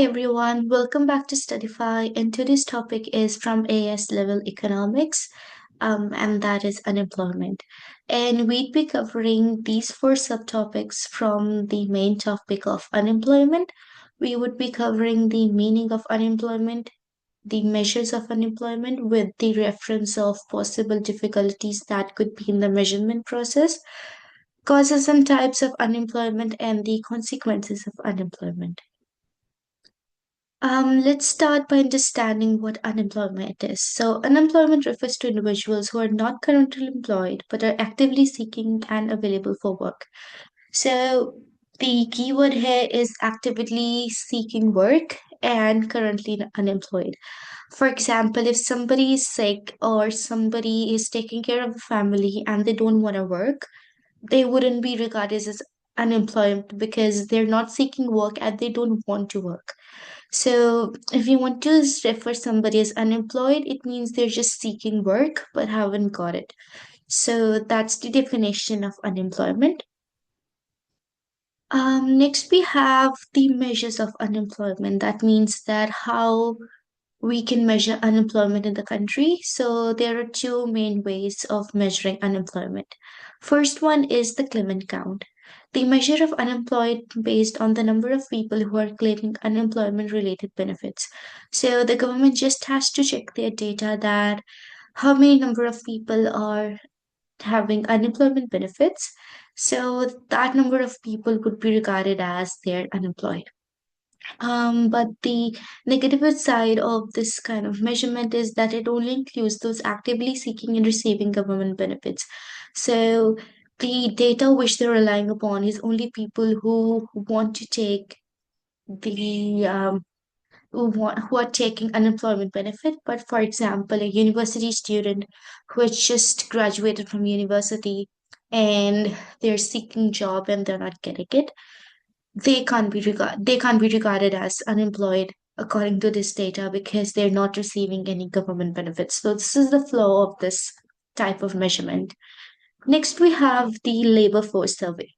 Everyone, welcome back to Studify. And today's topic is from AS level economics, and that is unemployment. And we'd be covering these four subtopics from the main topic of unemployment. We would be covering the meaning of unemployment, the measures of unemployment with the reference of possible difficulties that could be in the measurement process, causes and types of unemployment, and the consequences of unemployment. Let's start by understanding what unemployment is. So, unemployment refers to individuals who are not currently employed but are actively seeking and available for work. So, the keyword here is actively seeking work and currently unemployed. For example, if somebody is sick or somebody is taking care of a family and they don't want to work, they wouldn't be regarded as unemployed because they're not seeking work and they don't want to work. So, if you want to refer somebody as unemployed, it means they're just seeking work but haven't got it. So, that's the definition of unemployment. Next, we have the measures of unemployment. That means that how we can measure unemployment in the country. So, there are two main ways of measuring unemployment. First one is the claimant count. The measure of unemployed based on the number of people who are claiming unemployment related benefits. So the government just has to check their data that how many number of people are having unemployment benefits. So that number of people would be regarded as they're unemployed. But the negative side of this kind of measurement is that it only includes those actively seeking and receiving government benefits. So the data which they're relying upon is only people who want to take the who are taking unemployment benefit. But for example, a university student who has just graduated from university and they're seeking job and they're not getting it, they can't be regarded as unemployed according to this data because they're not receiving any government benefits. So this is the flow of this type of measurement. Next, we have the labor force survey.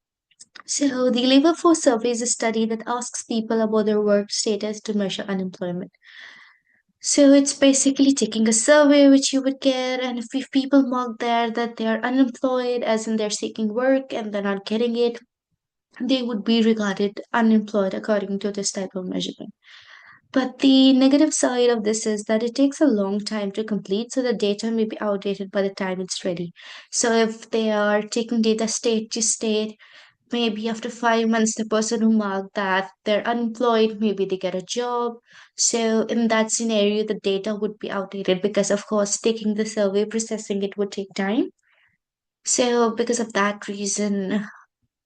So the labor force survey is a study that asks people about their work status to measure unemployment. So it's basically taking a survey which you would get, and if people mark there that they are unemployed, as in they're seeking work and they're not getting it, they would be regarded unemployed according to this type of measurement. But the negative side of this is that it takes a long time to complete, so the data may be outdated by the time it's ready. So if they are taking data state to state, maybe after 5 months, the person who marked that they're unemployed, maybe they get a job. So in that scenario, the data would be outdated because, of course, taking the survey, processing it would take time. So because of that reason,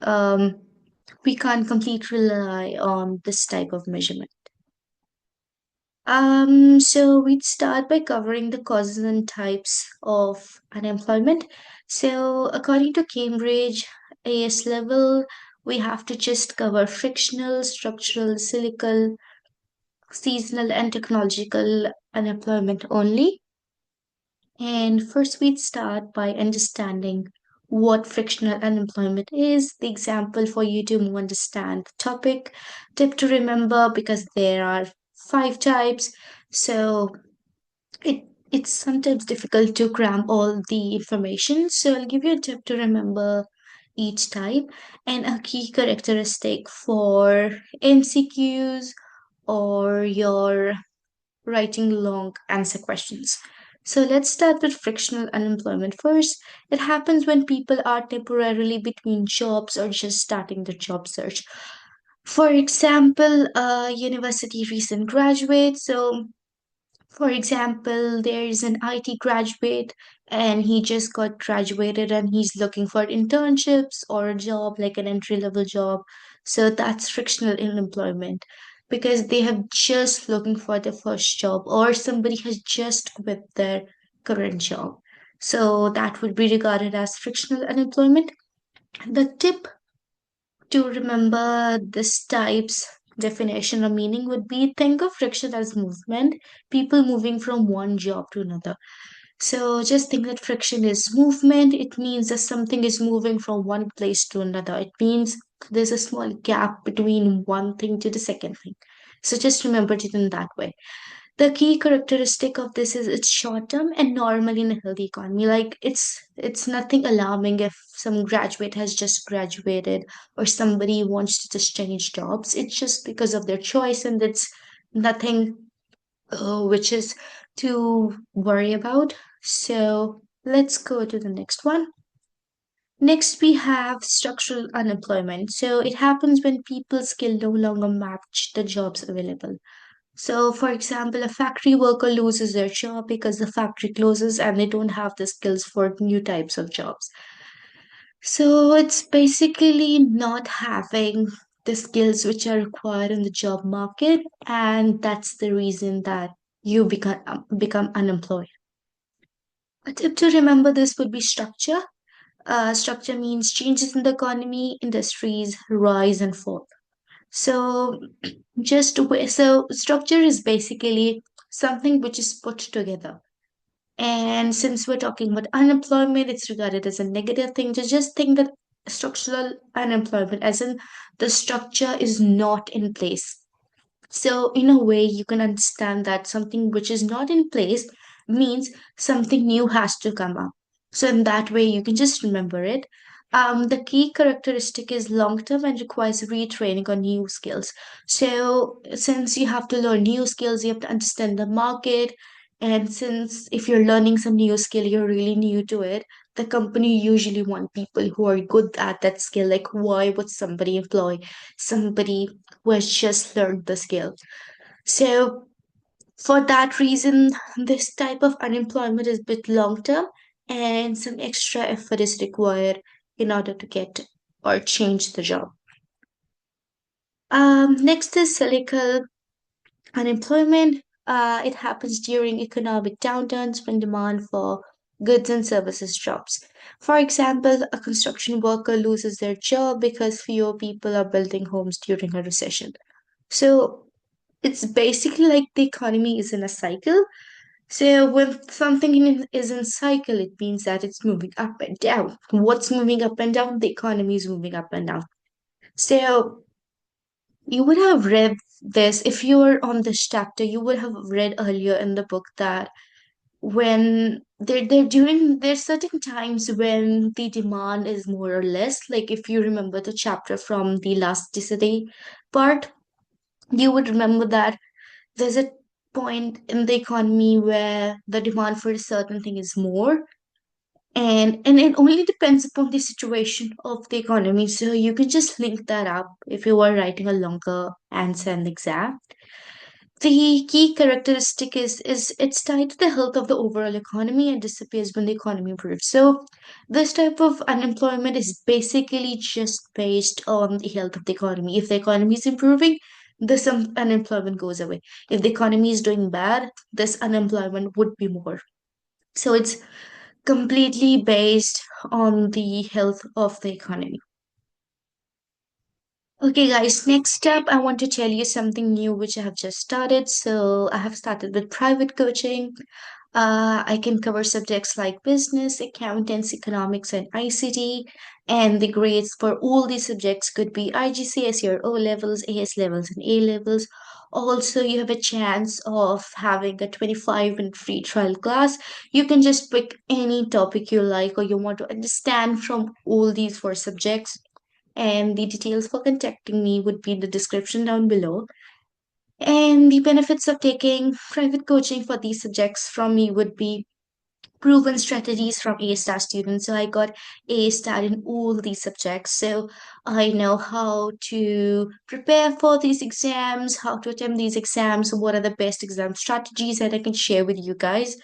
um, we can't completely rely on this type of measurement. So we'd start by covering the causes and types of unemployment. So according to Cambridge AS level, we have to just cover frictional, structural, cyclical, seasonal, and technological unemployment only. And first, we'd start by understanding what frictional unemployment is. The example for you to more understand the topic. Tip to remember because there are five types. So it's sometimes difficult to cram all the information. So I'll give you a tip to remember each type and a key characteristic for MCQs or your writing long answer questions. So let's start with frictional unemployment first. It happens when people are temporarily between jobs or just starting their job search. For example, a university recent graduate. So for example, there is an IT graduate and he just got graduated and he's looking for internships or a job like an entry level job. So that's frictional unemployment because they have just looking for their first job or somebody has just quit their current job. So that would be regarded as frictional unemployment. The tip to remember this type's definition or meaning would be think of friction as movement, people moving from one job to another. So just think that friction is movement. It means that something is moving from one place to another. It means there's a small gap between one thing to the second thing. So just remember it in that way. The key characteristic of this is it's short term and normal in a healthy economy. Like it's nothing alarming if some graduate has just graduated or somebody wants to just change jobs. It's just because of their choice, and it's nothing which is to worry about. So let's go to the next one. Next, we have structural unemployment. So it happens when people's skill no longer match the jobs available. So, for example, a factory worker loses their job because the factory closes and they don't have the skills for new types of jobs. So, it's basically not having the skills which are required in the job market, and that's the reason that you become unemployed. A tip to remember this would be structure. Structure means changes in the economy, industries, rise and fall. So, so structure is basically something which is put together. And since we're talking about unemployment, it's regarded as a negative thing. To just think that structural unemployment, as in the structure is not in place. So, in a way, you can understand that something which is not in place means something new has to come up. So, in that way, you can just remember it. The key characteristic is long term and requires retraining on new skills. So, since you have to learn new skills, you have to understand the market. And since if you're learning some new skill, you're really new to it, the company usually want people who are good at that skill. Like, why would somebody employ somebody who has just learned the skill? So, for that reason, this type of unemployment is a bit long term, and some extra effort is required in order to get or change the job. Next is cyclical unemployment. It happens during economic downturns when demand for goods and services drops. For example, a construction worker loses their job because fewer people are building homes during a recession. So it's basically like the economy is in a cycle. So when something is in cycle, it means that it's moving up and down. What's moving up and down? The economy is moving up and down. So you would have read this if you were on this chapter. You would have read earlier in the book that when they're during there's certain times when the demand is more or less. Like if you remember the chapter from the last Disaday part, you would remember that there's a point in the economy where the demand for a certain thing is more, and it only depends upon the situation of the economy. So you can just link that up if you are writing a longer answer in the exam. The key characteristic is it's tied to the health of the overall economy and disappears when the economy improves. So this type of unemployment is basically just based on the health of the economy. If the economy is improving, this unemployment goes away. If the economy is doing bad, this unemployment would be more. So it's completely based on the health of the economy. Okay, guys, next up, I want to tell you something new which I have just started. So, I have started with private coaching. I can cover subjects like business, accountants, economics, and ICT. And the grades for all these subjects could be IGCSE or O levels, AS levels, and A levels. Also, you have a chance of having a 25-minute free trial class. You can just pick any topic you like or you want to understand from all these four subjects, and the details for contacting me would be in the description down below. And the benefits of taking private coaching for these subjects from me would be proven strategies from A star students. So I got A star in all these subjects. So I know how to prepare for these exams, how to attempt these exams, what are the best exam strategies that I can share with you guys.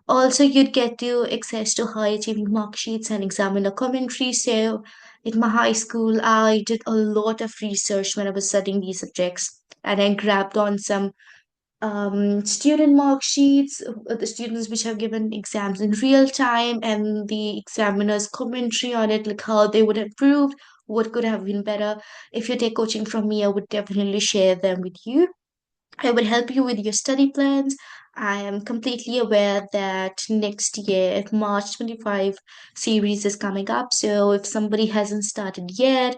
Also, you'd get to access to high achieving mark sheets and examiner commentary. So, in my high school, I did a lot of research when I was studying these subjects, and I grabbed on some student mark sheets, the students which have given exams in real time, and the examiner's commentary on it, like how they would have improved, what could have been better. If you take coaching from me, I would definitely share them with you. I will help you with your study plans. I am completely aware that next year, March 25 series is coming up. So if somebody hasn't started yet,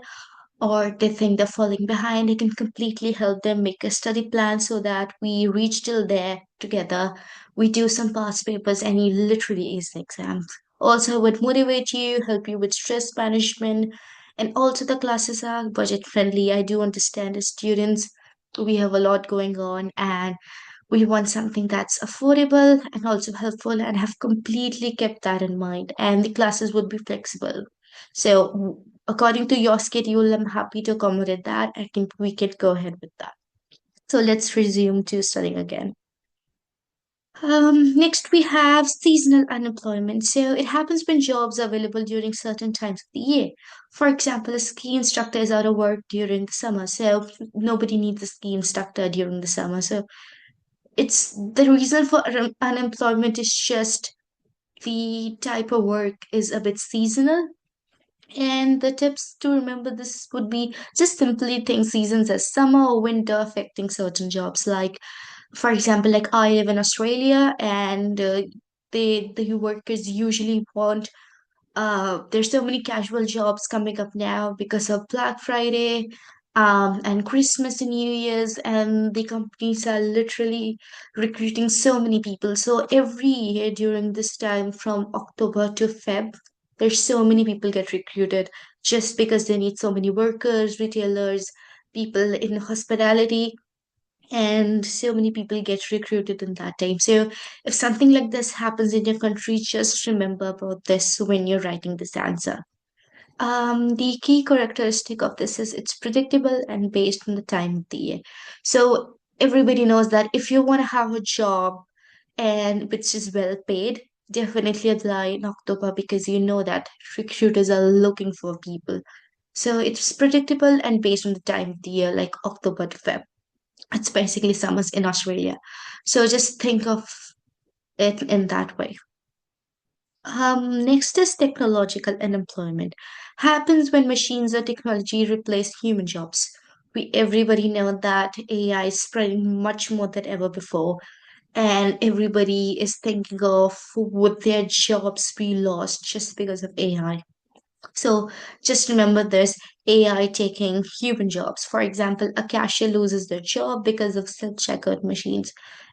or they think they're falling behind, I can completely help them make a study plan so that we reach till there together. We do some past papers and you literally ace the exams. Also, I would motivate you, help you with stress management, and also the classes are budget friendly. I do understand as students, we have a lot going on and we want something that's affordable and also helpful, and have completely kept that in mind. And the classes would be flexible. So, according to your schedule, I'm happy to accommodate that. I think we could go ahead with that. So, let's resume to studying again. Next, we have seasonal unemployment. So, it happens when jobs are available during certain times of the year. For example, a ski instructor is out of work during the summer, so nobody needs a ski instructor during the summer. So, it's the reason for unemployment is just the type of work is a bit seasonal. And the tips to remember this would be just simply think seasons as summer or winter affecting certain jobs. Like, for example, like I live in Australia, and the workers usually want there's so many casual jobs coming up now because of Black Friday, and Christmas and New Year's, and the companies are literally recruiting so many people. So every year during this time from October to Feb, there's so many people get recruited just because they need so many workers, retailers, people in hospitality, and so many people get recruited in that time. So if something like this happens in your country, just remember about this when you're writing this answer. The key characteristic of this is it's predictable and based on the time of the year. So everybody knows that if you want to have a job and which is well paid, definitely apply in October because you know that recruiters are looking for people. So it's predictable and based on the time of the year, like October to Feb. It's basically summers in Australia. So just think of it in that way. Next is technological unemployment. Happens when machines or technology replace human jobs. We everybody know that AI is spreading much more than ever before, and everybody is thinking of would their jobs be lost just because of AI. So just remember this AI taking human jobs. For example, a cashier loses their job because of self-checkout machines.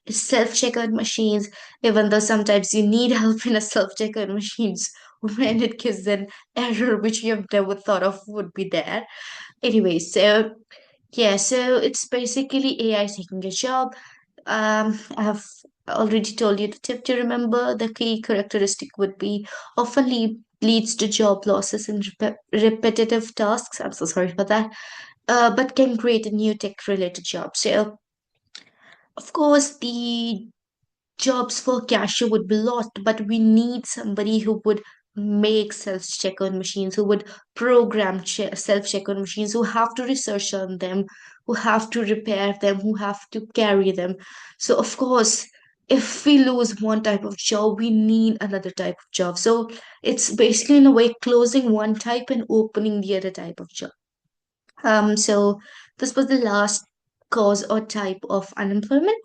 Self-checkout machines, even though sometimes you need help in a self-checkout machines when it gives an error which you have never thought of would be there. Anyway, so yeah, so it's basically AI taking a job. I have already told you the tip to remember. The key characteristic would be often leads to job losses in repetitive tasks. I'm so sorry for that. But can create a new tech related job. So, of course, the jobs for cashier would be lost, but we need somebody who would make self-checkout machines, who would program self-checkout machines, who have to research on them, who have to repair them, who have to carry them. So of course, if we lose one type of job, we need another type of job. So it's basically in a way closing one type and opening the other type of job. So this was the last cause or type of unemployment.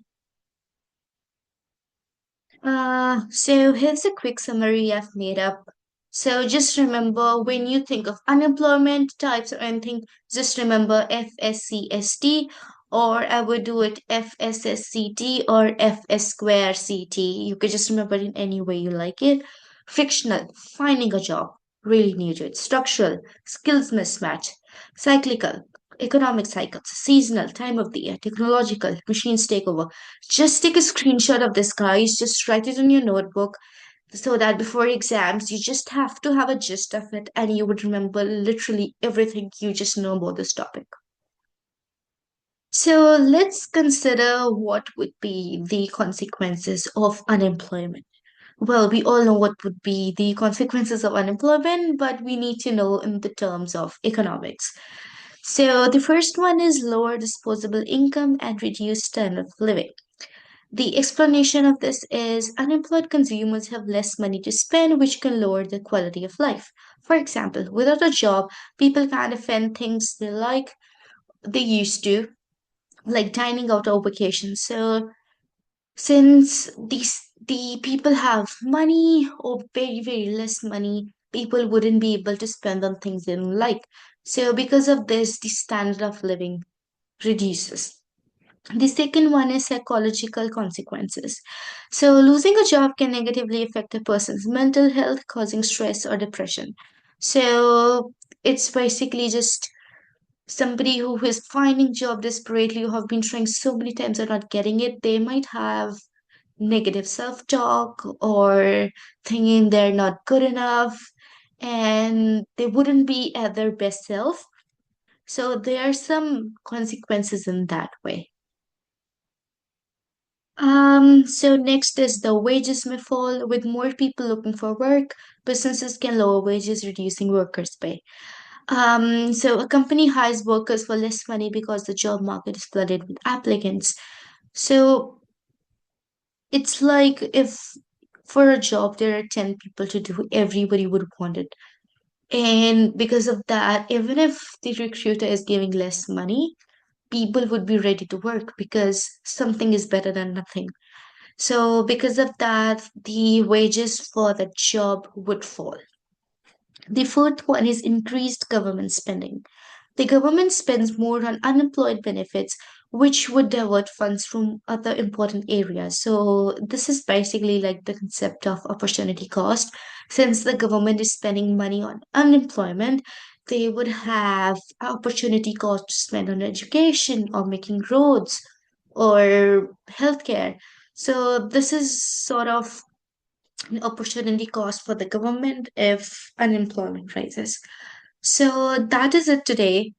So here's a quick summary I've made up. So just remember when you think of unemployment types or anything, just remember FSCST, or I would do it FSSCT or FS square CT. You could just remember it in any way you like it. Frictional, finding a job, really new to it. Structural, skills mismatch. Cyclical, economic cycles. Seasonal, time of the year. Technological, machines take over. Just take a screenshot of this, guys. Just write it in your notebook so that before exams, you just have to have a gist of it and you would remember literally everything you just know about this topic. So let's consider what would be the consequences of unemployment. Well, we all know what would be the consequences of unemployment, but we need to know in the terms of economics. So the first one is lower disposable income and reduced standard of living. The explanation of this is unemployed consumers have less money to spend, which can lower the quality of life. For example, without a job, people can't afford things they like they used to, like dining out or vacations. So since the people have money or very, very less money, people wouldn't be able to spend on things they don't like. So because of this, the standard of living reduces. The second one is psychological consequences. So, losing a job can negatively affect a person's mental health, causing stress or depression. So, it's basically just somebody who is finding job desperately, who have been trying so many times and not getting it. They might have negative self-talk or thinking they're not good enough and they wouldn't be at their best self. So, there are some consequences in that way. So next is the wages may fall. With more people looking for work, businesses can lower wages, reducing workers' pay. So a company hires workers for less money because the job market is flooded with applicants. So it's like if for a job there are 10 people to do, everybody would want it. And because of that, even if the recruiter is giving less money, people would be ready to work because something is better than nothing. So, because of that, the wages for the job would fall. The fourth one is increased government spending. The government spends more on unemployed benefits, which would divert funds from other important areas. So, this is basically like the concept of opportunity cost. Since the government is spending money on unemployment, they would have opportunity cost to spend on education or making roads or healthcare. So, this is sort of an opportunity cost for the government if unemployment rises. So that is it today.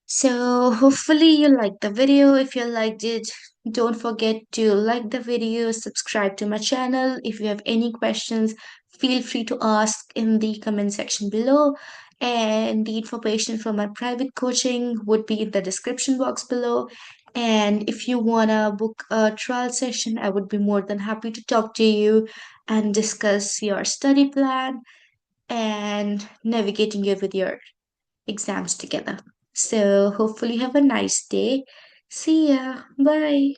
So hopefully you liked the video. If you liked it, don't forget to like the video, subscribe to my channel. If you have any questions, feel free to ask in the comment section below. And the information for my private coaching would be in the description box below. And if you wanna book a trial session, I would be more than happy to talk to you and discuss your study plan and navigating you with your exams together. So hopefully have a nice day. See ya. Bye.